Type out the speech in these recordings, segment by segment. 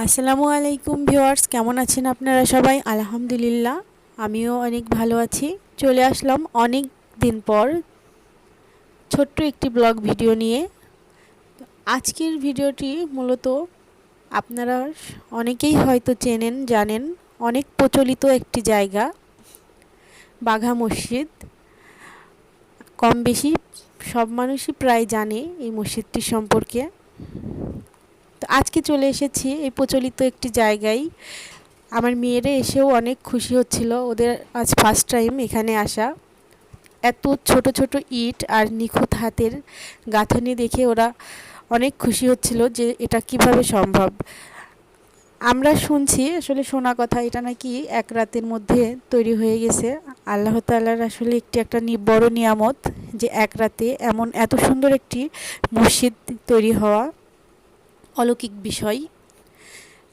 আসসালামু আলাইকুম ভিউয়ার্স, কেমন আছেন আপনারা সবাই? আলহামদুলিল্লাহ, আমিও অনেক ভালো আছি। চলে আসলাম অনেক দিন পর ছোট্ট একটি ব্লগ ভিডিও নিয়ে। আজকের ভিডিওটি মূলত আপনারা অনেকেই হয়তো চেনেন, জানেন, অনেক প্রচলিত একটি জায়গা বাঘা মসজিদ। কম বেশি সব মানুষই প্রায় জানে এই মসজিদটি সম্পর্কে। তো আজকে চলে এসেছি এই প্রচলিত একটি জায়গায়। আমার মেয়েরা এসেও অনেক খুশি হচ্ছিল, ওদের আজ ফার্স্ট টাইম এখানে আসা। এত ছোট ছোট ইট আর নিখুঁত হাতের গাঁথনি দেখে ওরা অনেক খুশি হচ্ছিল যে এটা কিভাবে সম্ভব। আমরা শুনছি, আসলে শোনা কথা, এটা নাকি এক রাতের মধ্যে তৈরি হয়ে গেছে। আল্লাহ তাআলার আসলে একটা বড় নিয়ামত যে এক রাতে এমন এত সুন্দর একটি মসজিদ তৈরি হওয়া অলৌকিক বিষয়।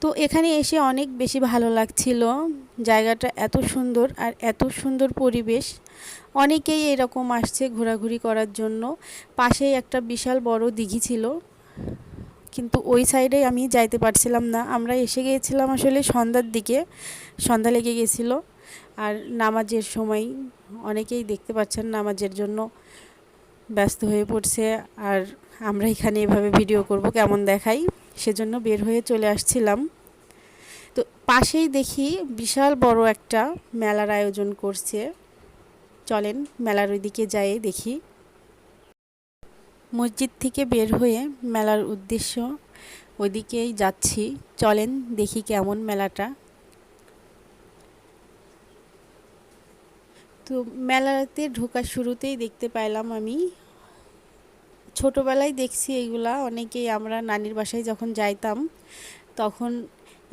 তো এখানে এসে অনেক বেশি ভালো লাগছিল, জায়গাটা এত সুন্দর আর এত সুন্দর পরিবেশ। অনেকেই এরকম আসছে ঘোরাঘুরি করার জন্য। পাশেই একটা বিশাল বড় দিঘি ছিল, কিন্তু ওই সাইডে আমি যাইতে পারছিলাম না। আমরা এসে গিয়েছিলাম আসলে সন্ধ্যার দিকে, সন্ধ্যা লেগে গেছিলো। আর নামাজের সময় অনেকেই দেখতে পাচ্ছেন নামাজের জন্য ব্যস্ত হয়ে পড়ছে। আর আমরা এখানে এভাবে ভিডিও করব কেমন দেখাই, সেজন্য বের হয়ে চলে আসছিলাম। তো পাশেই দেখি বিশাল বড় একটা মেলার আয়োজন করছে। চলেন মেলার ওইদিকে যাই দেখি। মসজিদ থেকে বের হয়ে মেলার উদ্দেশ্য ওইদিকেই যাচ্ছি। চলেন দেখি কেমন মেলাটা। তো মেলাতে ঢোকার শুরুতেই দেখতে পাইলাম আমি, ছোটোবেলায় দেখছি এইগুলা অনেকেই, আমরা নানির বাসায় যখন যাইতাম তখন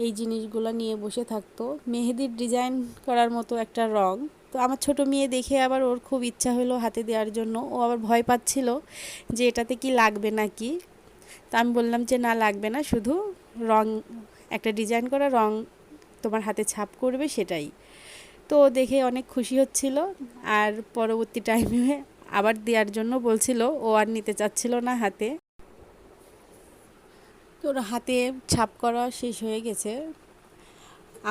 এই জিনিসগুলো নিয়ে বসে থাকতো। মেহেদির ডিজাইন করার মতো একটা রং। তো আমার ছোট মেয়ে দেখে আবার ওর খুব ইচ্ছা হলো হাতে দেওয়ার জন্য। ও আবার ভয় পাচ্ছিল যে এটাতে কি লাগবে নাকি। তো আমি বললাম যে না, লাগবে না, শুধু রং, একটা ডিজাইন করা রং তোমার হাতে ছাপ করবে সেটাই। তো ও দেখে অনেক খুশি হচ্ছিল। আর পরবর্তী টাইমে আবার দেওয়ার জন্য বলছিল, ও আর নিতে চাচ্ছিল না হাতে। তো ওর হাতে ছাপ করা শেষ হয়ে গেছে।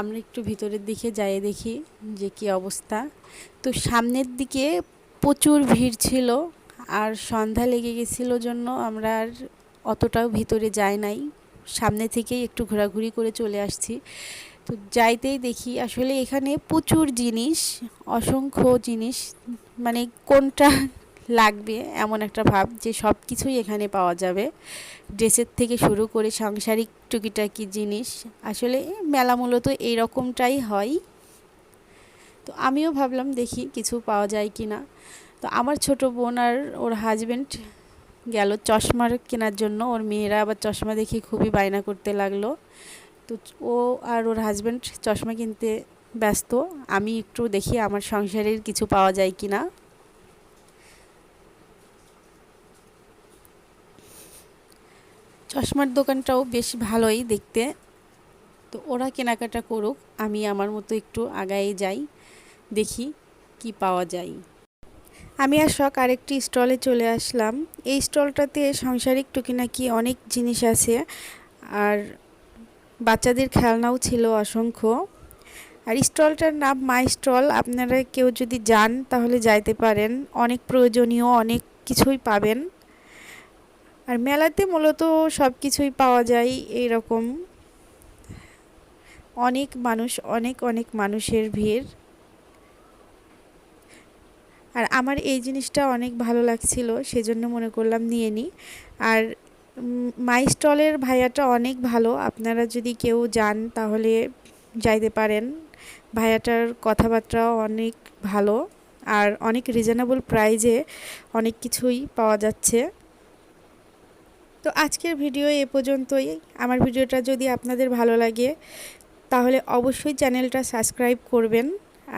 আমরা একটু ভিতরের দিকে যাই দেখি যে কী অবস্থা। তো সামনের দিকে প্রচুর ভিড় ছিল, আর সন্ধ্যা লেগে গেছিল জন্য আমরা আর অতটাও ভিতরে যাই নাই, সামনে থেকেই একটু ঘোরাঘুরি করে চলে আসছি। তো যাইতেই দেখি আসলে এখানে প্রচুর জিনিস, অসংখ্য জিনিস, মানে কোনটা লাগবে এমন একটা ভাব যে সব কিছুই এখানে পাওয়া যাবে। ড্রেসের থেকে শুরু করে সাংসারিক টুকিটাকি জিনিস। আসলে মেলা মূলত এইরকমটাই হয়। তো আমিও ভাবলাম দেখি কিছু পাওয়া যায় কি না। তো আমার ছোট বোন আর ওর হাজব্যান্ড গেল চশমার কেনার জন্য। ওর মেয়েরা আবার চশমা দেখে খুবই বায়না করতে লাগলো। তো ও আর ওর হাজব্যান্ড চশমা কিনতে ব্যস্ত। আমি একটু দেখি আমার সংসারের কিছু পাওয়া যায় কি না। চশমার দোকানটাও বেশ ভালোই দেখতে। তো ওরা কেনাকাটা করুক, আমি আমার মতো একটু আগায়ে যাই, দেখি কি পাওয়া যায়। আমি আর শখ আরেকটি স্টলে চলে আসলাম। এই স্টলটাতে সাংসারিক টুকিনাকি অনেক জিনিস আছে, আর বাচ্চাদের খেলনাও ছিল অসংখ্য। আর স্টলটার নাম মাই স্টল। আপনারা কেউ যদি যান তাহলে যাইতে পারেন, অনেক প্রয়োজনীয় অনেক কিছুই পাবেন। আর মেলাতে মূলত সব কিছুই পাওয়া যায় এইরকম। অনেক মানুষ, অনেক অনেক মানুষের ভিড়। আর আমার এই জিনিসটা অনেক ভালো লাগছিল, সেজন্য মনে করলাম নিয়ে নিই। আর মাই স্টলের ভাইয়াটা অনেক ভালো, আপনারা যদি কেউ যান তাহলে যাইতে পারেন। ভাইয়াটার কথাবার্তাও অনেক ভালো, আর অনেক রিজনেবল প্রাইজে অনেক কিছুই পাওয়া যাচ্ছে। তো আজকের ভিডিও এ পর্যন্তই। আমার ভিডিওটা যদি আপনাদের ভালো লাগে তাহলে অবশ্যই চ্যানেলটা সাবস্ক্রাইব করবেন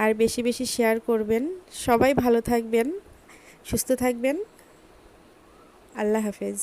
আর বেশি বেশি শেয়ার করবেন। সবাই ভালো থাকবেন, সুস্থ থাকবেন। আল্লাহ হাফেজ।